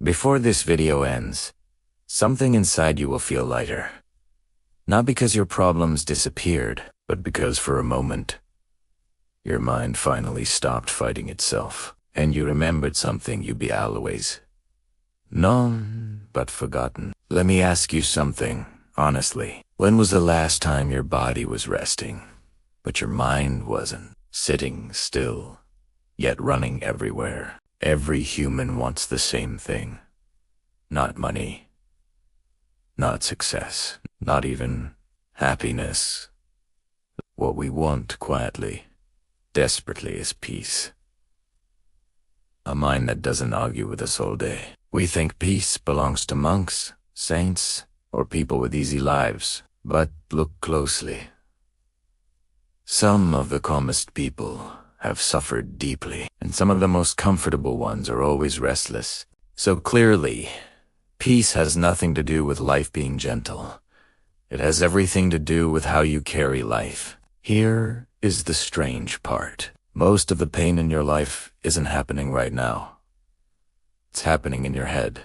Before this video ends, something inside you will feel lighter. Not because your problems disappeared, but because for a moment, your mind finally stopped fighting itself, and you remembered something you'd be always known but forgotten. Let me ask you something, honestly. When was the last time your body was resting, but your mind wasn't? Sitting still, yet running everywhere. Every human wants the same thing. Not money, not success, not even happiness. What we want quietly, desperately, is peace. A mind that doesn't argue with us all day. We think peace belongs to monks, saints, or people with easy lives. But look closely. Some of the calmest people have suffered deeply, and some of the most comfortable ones are always restless. So clearly, peace has nothing to do with life being gentle. It has everything to do with how you carry life. Here is the strange part. Most of the pain in your life isn't happening right now. It's happening in your head.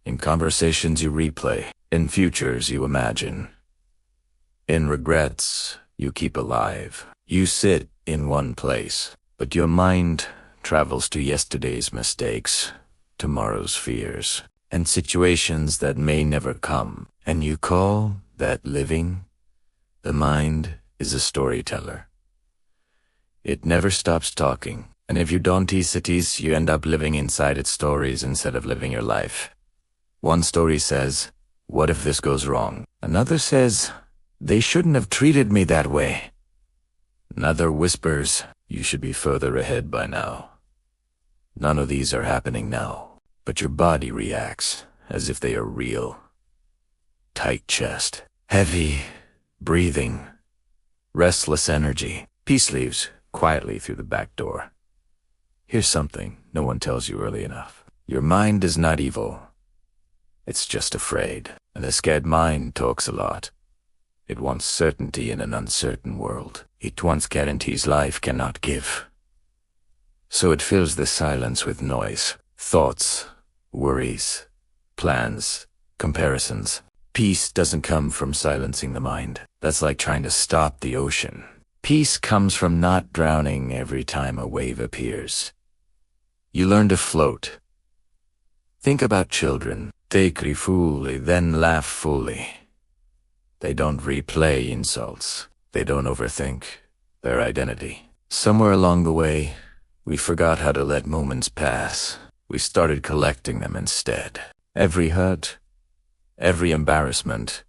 In conversations you replay, in futures you imagine, in regrets you keep alive. You sit in one place, but your mind travels to yesterday's mistakes, tomorrow's fears, and situations that may never come. And you call that living? The mind is a storyteller. It never stops talking, and if you don't tease it, you end up living inside its stories instead of living your life. One story says, "What if this goes wrong?" Another says, "They shouldn't have treated me that way." Another whispers, "You should be further ahead by now." None of these are happening now, but your body reacts as if they are real. Tight chest, heavy breathing, restless energy. Peace leaves quietly through the back door. Here's something no one tells you early enough. Your mind is not evil. It's just afraid, and a scared mind talks a lot. It wants certainty in an uncertain world. It wants guarantees life cannot give. So it fills the silence with noise, thoughts, worries, plans, comparisons. Peace doesn't come from silencing the mind. That's like trying to stop the ocean. Peace comes from not drowning every time a wave appears. You learn to float. Think about children. They cry fully, then laugh fully. They don't replay insults. They don't overthink their identity. Somewhere along the way, we forgot how to let moments pass. We started collecting them instead. Every hurt, every embarrassment,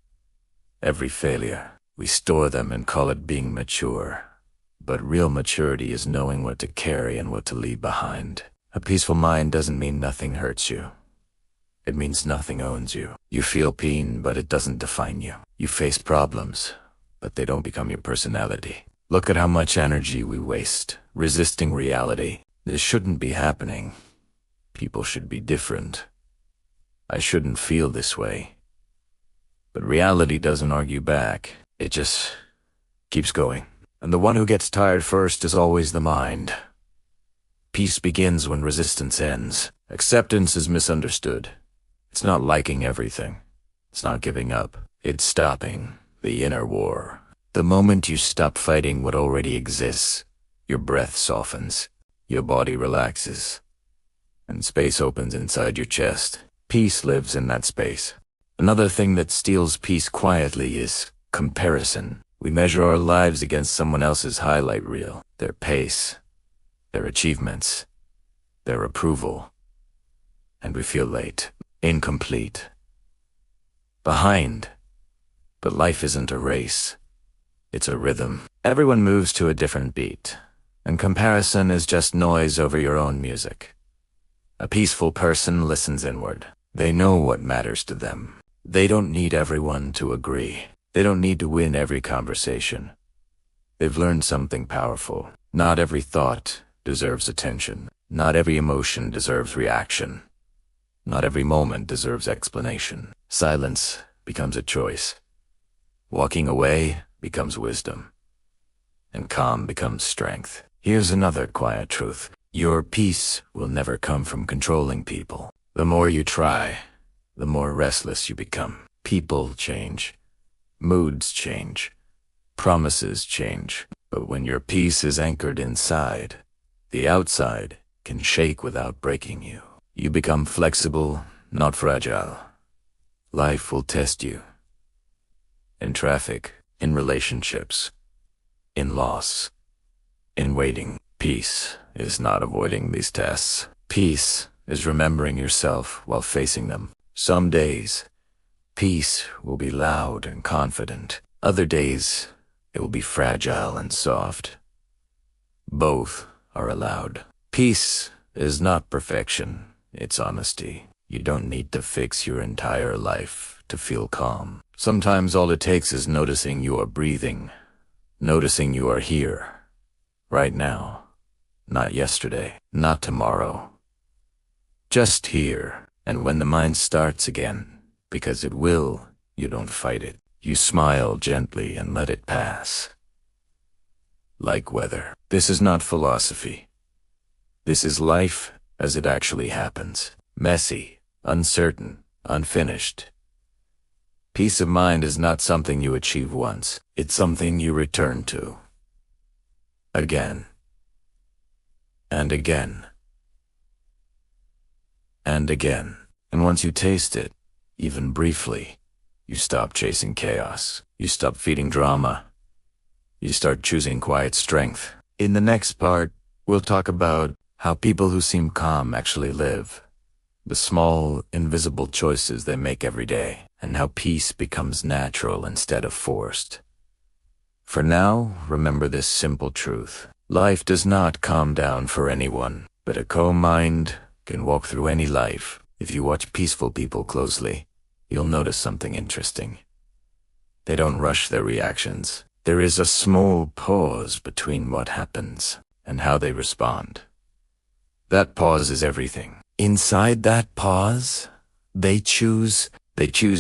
every failure. We store them and call it being mature. But real maturity is knowing what to carry and what to leave behind. A peaceful mind doesn't mean nothing hurts you. It means nothing owns you. You feel pain, but it doesn't define you. You face problems, but they don't become your personality. Look at how much energy we waste, resisting reality. This shouldn't be happening. People should be different. I shouldn't feel this way. But reality doesn't argue back. It just keeps going. And the one who gets tired first is always the mind. Peace begins when resistance ends. Acceptance is misunderstood. It's not liking everything. It's not giving up. It's stopping the inner war. The moment you stop fighting what already exists, your breath softens, your body relaxes, and space opens inside your chest. Peace lives in that space. Another thing that steals peace quietly is comparison. We measure our lives against someone else's highlight reel, their pace, their achievements, their approval, and we feel late. Incomplete, behind. But life isn't a race. It's a rhythm. Everyone moves to a different beat, and comparison is just noise over your own music. A peaceful person listens inward. They know what matters to them. They don't need everyone to agree. They don't need to win every conversation. They've learned something powerful. Not every thought deserves attention. Not every emotion deserves reaction. Not every moment deserves explanation. Silence becomes a choice. Walking away becomes wisdom. And calm becomes strength. Here's another quiet truth. Your peace will never come from controlling people. The more you try, the more restless you become. People change. Moods change. Promises change. But when your peace is anchored inside, the outside can shake without breaking you. You become flexible, not fragile. Life will test you. In traffic, in relationships, in loss, in waiting. Peace is not avoiding these tests. Peace is remembering yourself while facing them. Some days, peace will be loud and confident. Other days, it will be fragile and soft. Both are allowed. Peace is not perfection, it's honesty. You don't need to fix your entire life to feel calm. Sometimes all it takes is noticing you are breathing, noticing you are here, right now, not yesterday, not tomorrow. Just here, and when the mind starts again, because it will, you don't fight it. You smile gently and let it pass. Like weather. This is not philosophy. This is life as it actually happens. Messy, uncertain, unfinished. Peace of mind is not something you achieve once. It's something you return to. Again. And again. And again. And once you taste it, even briefly, you stop chasing chaos. You stop feeding drama. You start choosing quiet strength. In the next part, we'll talk about how people who seem calm actually live. The small, invisible choices they make every day, and how peace becomes natural instead of forced. For now, remember this simple truth. Life does not calm down for anyone, but a calm mind can walk through any life. If you watch peaceful people closely, you'll notice something interesting. They don't rush their reactions. There is a small pause between what happens and how they respond. That pause is everything. Inside that pause, they choose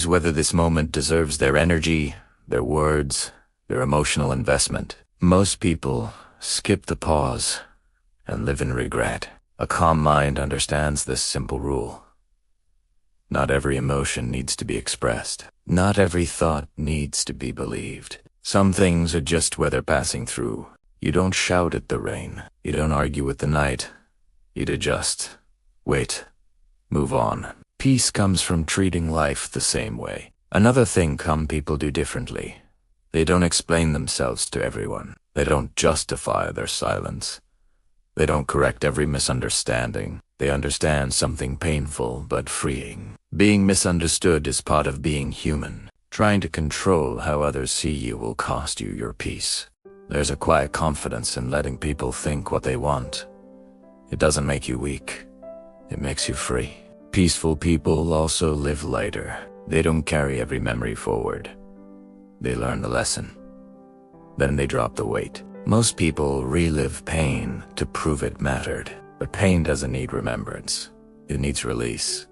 whether this moment deserves their energy, their words, their emotional investment. Most people skip the pause and live in regret. A calm mind understands this simple rule. Not every emotion needs to be expressed. Not every thought needs to be believed. Some things are just weather passing through. You don't shout at the rain. You don't argue with the night. You'd adjust. Wait. Move on. Peace comes from treating life the same way. Another thing calm people do differently. They don't explain themselves to everyone. They don't justify their silence. They don't correct every misunderstanding. They understand something painful but freeing. Being misunderstood is part of being human. Trying to control how others see you will cost you your peace. There's a quiet confidence in letting people think what they want. It doesn't make you weak. It makes you free. Peaceful people also live lighter. They don't carry every memory forward. They learn the lesson. Then they drop the weight. Most people relive pain to prove it mattered. But pain doesn't need remembrance. It needs release.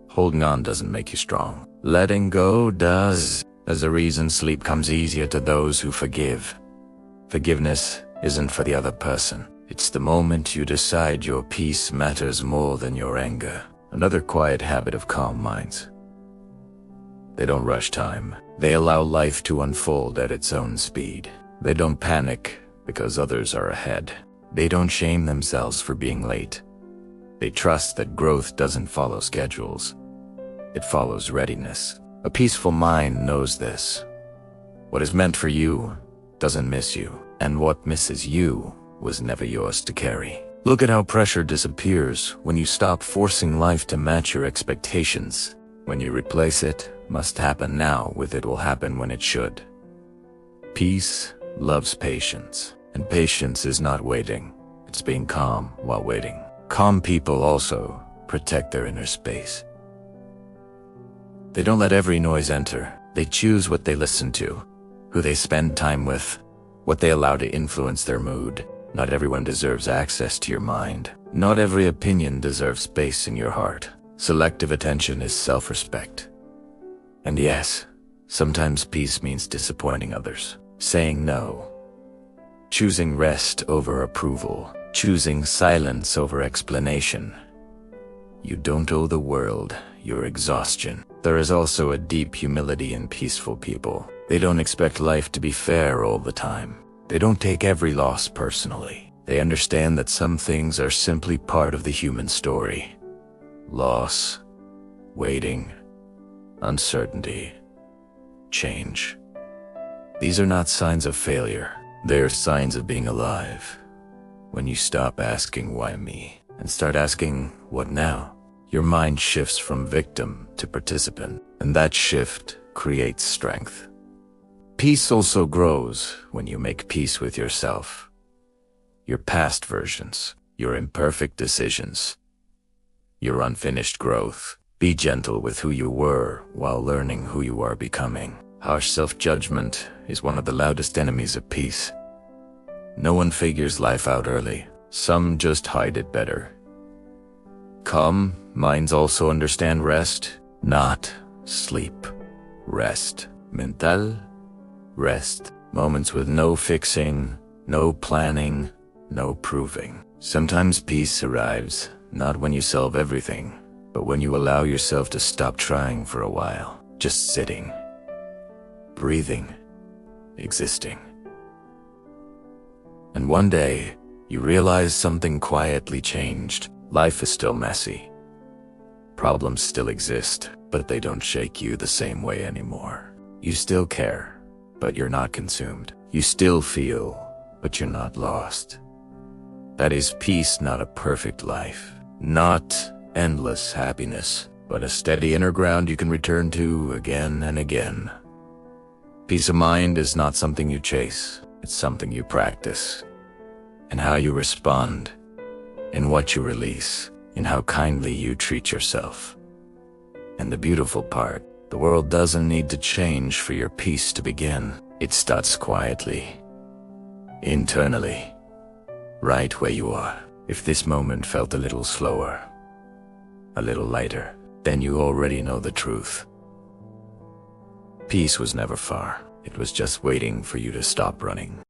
Holding on doesn't make you strong. Letting go does. There's a reason sleep comes easier to those who forgive. Forgiveness isn't for the other person. It's the moment you decide your peace matters more than your anger. Another quiet habit of calm minds. They don't rush time. They allow life to unfold at its own speed. They don't panic because others are ahead. They don't shame themselves for being late. They trust that growth doesn't follow schedules. It follows readiness. A peaceful mind knows this. What is meant for you doesn't miss you, and what misses you was never yours to carry. Look at how pressure disappears when you stop forcing life to match your expectations. When you replace it must happen now with it will happen when it should. Peace loves patience, and patience is not waiting. It's being calm while waiting. Calm people also protect their inner space. They don't let every noise enter. They choose what they listen to, who they spend time with, what they allow to influence their mood. Not everyone deserves access to your mind. Not every opinion deserves space in your heart. Selective attention is self-respect. And yes, sometimes peace means disappointing others. Saying no. Choosing rest over approval. Choosing silence over explanation. You don't owe the world your exhaustion. There is also a deep humility in peaceful people. They don't expect life to be fair all the time. They don't take every loss personally. They understand that some things are simply part of the human story. Loss, waiting, uncertainty, change. These are not signs of failure. They are signs of being alive. When you stop asking why me and start asking what now, your mind shifts from victim to participant, and that shift creates strength. Peace also grows when you make peace with yourself, your past versions, your imperfect decisions, your unfinished growth. Be gentle with who you were while learning who you are becoming. Harsh self-judgment is one of the loudest enemies of peace. No one figures life out early. Some just hide it better. Calm minds also understand rest, not sleep. Rest. Mental rest. Moments with no fixing, no planning, no proving. Sometimes peace arrives, not when you solve everything, but when you allow yourself to stop trying for a while. Just sitting, breathing, existing. And one day, you realize something quietly changed. Life is still messy. Problems still exist, but they don't shake you the same way anymore. You still care, but you're not consumed. You still feel, but you're not lost. That is peace, not a perfect life. Not endless happiness, but a steady inner ground you can return to again and again. Peace of mind is not something you chase. It's something you practice. In how you respond, in what you release, in how kindly you treat yourself. And the beautiful part, the world doesn't need to change for your peace to begin. It starts quietly, internally, right where you are. If this moment felt a little slower, a little lighter, then you already know the truth. Peace was never far. It was just waiting for you to stop running.